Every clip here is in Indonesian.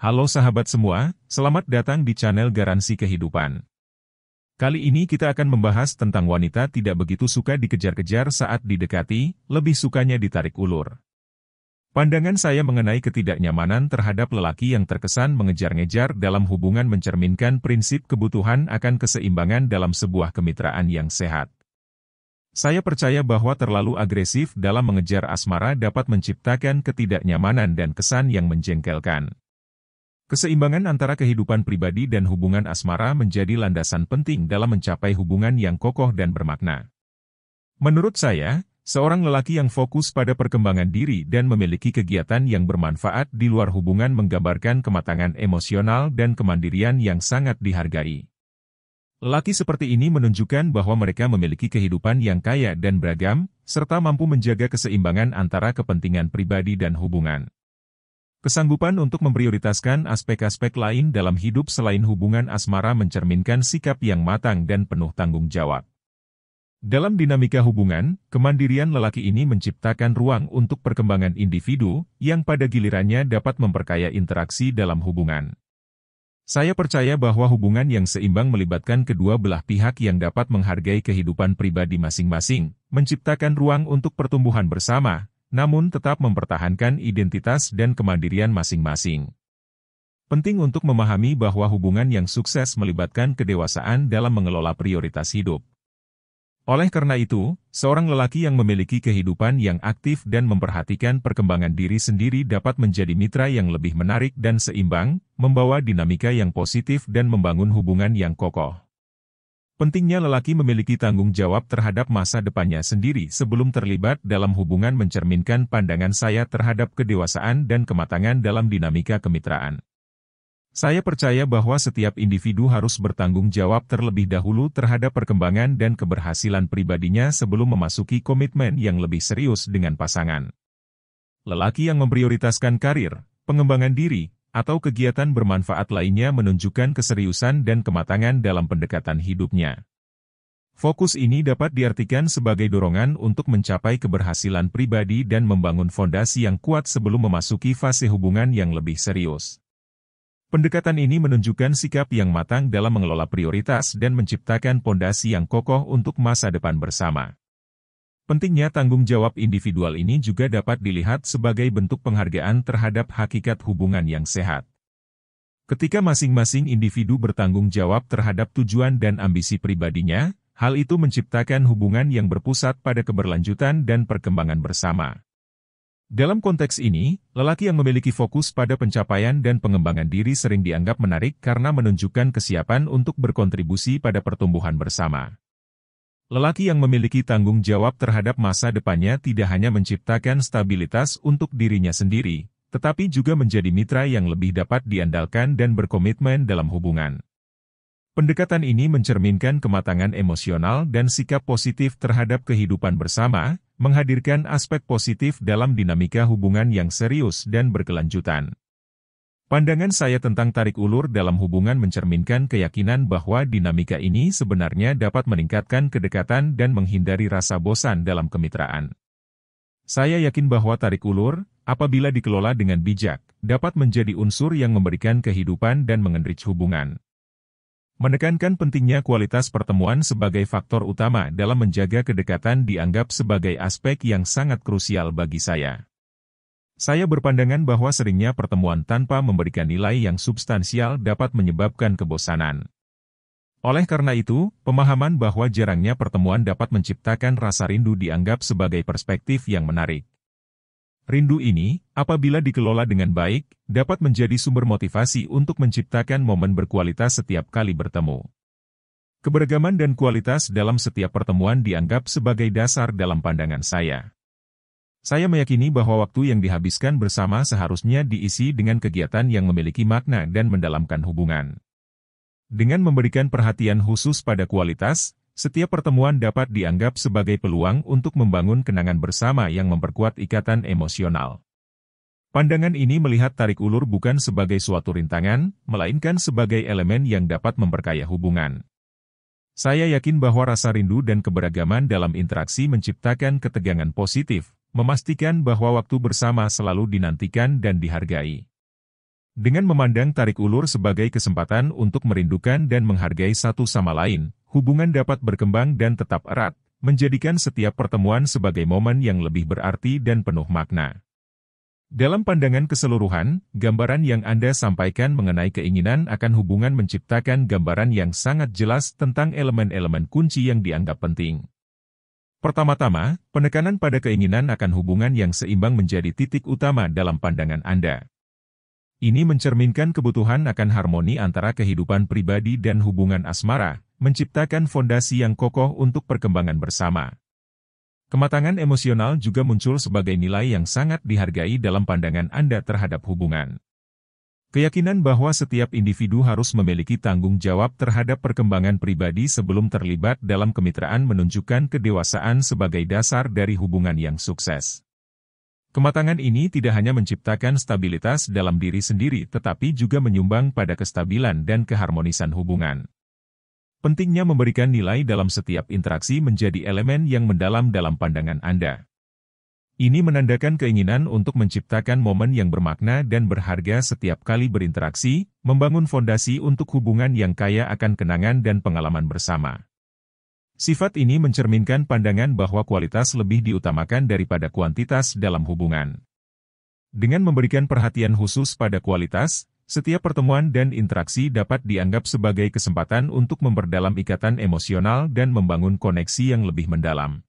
Halo sahabat semua, selamat datang di channel Garansi Kehidupan. Kali ini kita akan membahas tentang wanita tidak begitu suka dikejar-kejar saat didekati, lebih sukanya ditarik ulur. Pandangan saya mengenai ketidaknyamanan terhadap lelaki yang terkesan mengejar-ngejar dalam hubungan mencerminkan prinsip kebutuhan akan keseimbangan dalam sebuah kemitraan yang sehat. Saya percaya bahwa terlalu agresif dalam mengejar asmara dapat menciptakan ketidaknyamanan dan kesan yang menjengkelkan. Keseimbangan antara kehidupan pribadi dan hubungan asmara menjadi landasan penting dalam mencapai hubungan yang kokoh dan bermakna. Menurut saya, seorang lelaki yang fokus pada perkembangan diri dan memiliki kegiatan yang bermanfaat di luar hubungan menggambarkan kematangan emosional dan kemandirian yang sangat dihargai. Lelaki seperti ini menunjukkan bahwa mereka memiliki kehidupan yang kaya dan beragam, serta mampu menjaga keseimbangan antara kepentingan pribadi dan hubungan. Kesanggupan untuk memprioritaskan aspek-aspek lain dalam hidup selain hubungan asmara mencerminkan sikap yang matang dan penuh tanggung jawab. Dalam dinamika hubungan, kemandirian lelaki ini menciptakan ruang untuk perkembangan individu, yang pada gilirannya dapat memperkaya interaksi dalam hubungan. Saya percaya bahwa hubungan yang seimbang melibatkan kedua belah pihak yang dapat menghargai kehidupan pribadi masing-masing, menciptakan ruang untuk pertumbuhan bersama, namun tetap mempertahankan identitas dan kemandirian masing-masing. Penting untuk memahami bahwa hubungan yang sukses melibatkan kedewasaan dalam mengelola prioritas hidup. Oleh karena itu, seorang lelaki yang memiliki kehidupan yang aktif dan memperhatikan perkembangan diri sendiri dapat menjadi mitra yang lebih menarik dan seimbang, membawa dinamika yang positif dan membangun hubungan yang kokoh. Pentingnya lelaki memiliki tanggung jawab terhadap masa depannya sendiri sebelum terlibat dalam hubungan mencerminkan pandangan saya terhadap kedewasaan dan kematangan dalam dinamika kemitraan. Saya percaya bahwa setiap individu harus bertanggung jawab terlebih dahulu terhadap perkembangan dan keberhasilan pribadinya sebelum memasuki komitmen yang lebih serius dengan pasangan. Lelaki yang memprioritaskan karir, pengembangan diri, atau kegiatan bermanfaat lainnya menunjukkan keseriusan dan kematangan dalam pendekatan hidupnya. Fokus ini dapat diartikan sebagai dorongan untuk mencapai keberhasilan pribadi dan membangun fondasi yang kuat sebelum memasuki fase hubungan yang lebih serius. Pendekatan ini menunjukkan sikap yang matang dalam mengelola prioritas dan menciptakan fondasi yang kokoh untuk masa depan bersama. Pentingnya tanggung jawab individual ini juga dapat dilihat sebagai bentuk penghargaan terhadap hakikat hubungan yang sehat. Ketika masing-masing individu bertanggung jawab terhadap tujuan dan ambisi pribadinya, hal itu menciptakan hubungan yang berpusat pada keberlanjutan dan perkembangan bersama. Dalam konteks ini, lelaki yang memiliki fokus pada pencapaian dan pengembangan diri sering dianggap menarik karena menunjukkan kesiapan untuk berkontribusi pada pertumbuhan bersama. Lelaki yang memiliki tanggung jawab terhadap masa depannya tidak hanya menciptakan stabilitas untuk dirinya sendiri, tetapi juga menjadi mitra yang lebih dapat diandalkan dan berkomitmen dalam hubungan. Pendekatan ini mencerminkan kematangan emosional dan sikap positif terhadap kehidupan bersama, menghadirkan aspek positif dalam dinamika hubungan yang serius dan berkelanjutan. Pandangan saya tentang tarik ulur dalam hubungan mencerminkan keyakinan bahwa dinamika ini sebenarnya dapat meningkatkan kedekatan dan menghindari rasa bosan dalam kemitraan. Saya yakin bahwa tarik ulur, apabila dikelola dengan bijak, dapat menjadi unsur yang memberikan kehidupan dan mengenrich hubungan. Menekankan pentingnya kualitas pertemuan sebagai faktor utama dalam menjaga kedekatan dianggap sebagai aspek yang sangat krusial bagi saya. Saya berpandangan bahwa seringnya pertemuan tanpa memberikan nilai yang substansial dapat menyebabkan kebosanan. Oleh karena itu, pemahaman bahwa jarangnya pertemuan dapat menciptakan rasa rindu dianggap sebagai perspektif yang menarik. Rindu ini, apabila dikelola dengan baik, dapat menjadi sumber motivasi untuk menciptakan momen berkualitas setiap kali bertemu. Keberagaman dan kualitas dalam setiap pertemuan dianggap sebagai dasar dalam pandangan saya. Saya meyakini bahwa waktu yang dihabiskan bersama seharusnya diisi dengan kegiatan yang memiliki makna dan mendalamkan hubungan. Dengan memberikan perhatian khusus pada kualitas, setiap pertemuan dapat dianggap sebagai peluang untuk membangun kenangan bersama yang memperkuat ikatan emosional. Pandangan ini melihat tarik ulur bukan sebagai suatu rintangan, melainkan sebagai elemen yang dapat memperkaya hubungan. Saya yakin bahwa rasa rindu dan keberagaman dalam interaksi menciptakan ketegangan positif, memastikan bahwa waktu bersama selalu dinantikan dan dihargai. Dengan memandang tarik ulur sebagai kesempatan untuk merindukan dan menghargai satu sama lain, hubungan dapat berkembang dan tetap erat, menjadikan setiap pertemuan sebagai momen yang lebih berarti dan penuh makna. Dalam pandangan keseluruhan, gambaran yang Anda sampaikan mengenai keinginan akan hubungan menciptakan gambaran yang sangat jelas tentang elemen-elemen kunci yang dianggap penting. Pertama-tama, penekanan pada keinginan akan hubungan yang seimbang menjadi titik utama dalam pandangan Anda. Ini mencerminkan kebutuhan akan harmoni antara kehidupan pribadi dan hubungan asmara, menciptakan fondasi yang kokoh untuk perkembangan bersama. Kematangan emosional juga muncul sebagai nilai yang sangat dihargai dalam pandangan Anda terhadap hubungan. Keyakinan bahwa setiap individu harus memiliki tanggung jawab terhadap perkembangan pribadi sebelum terlibat dalam kemitraan menunjukkan kedewasaan sebagai dasar dari hubungan yang sukses. Kematangan ini tidak hanya menciptakan stabilitas dalam diri sendiri tetapi juga menyumbang pada kestabilan dan keharmonisan hubungan. Pentingnya memberikan nilai dalam setiap interaksi menjadi elemen yang mendalam dalam pandangan Anda. Ini menandakan keinginan untuk menciptakan momen yang bermakna dan berharga setiap kali berinteraksi, membangun fondasi untuk hubungan yang kaya akan kenangan dan pengalaman bersama. Sifat ini mencerminkan pandangan bahwa kualitas lebih diutamakan daripada kuantitas dalam hubungan. Dengan memberikan perhatian khusus pada kualitas, setiap pertemuan dan interaksi dapat dianggap sebagai kesempatan untuk memperdalam ikatan emosional dan membangun koneksi yang lebih mendalam.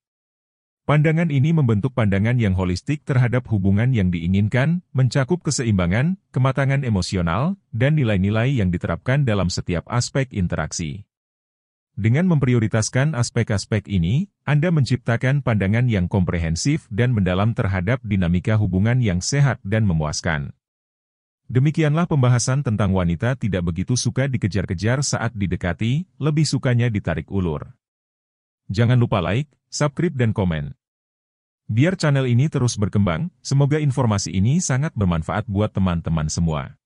Pandangan ini membentuk pandangan yang holistik terhadap hubungan yang diinginkan, mencakup keseimbangan, kematangan emosional, dan nilai-nilai yang diterapkan dalam setiap aspek interaksi. Dengan memprioritaskan aspek-aspek ini, Anda menciptakan pandangan yang komprehensif dan mendalam terhadap dinamika hubungan yang sehat dan memuaskan. Demikianlah pembahasan tentang wanita tidak begitu suka dikejar-kejar saat didekati, lebih sukanya ditarik ulur. Jangan lupa like, subscribe dan komen. Biar channel ini terus berkembang, semoga informasi ini sangat bermanfaat buat teman-teman semua.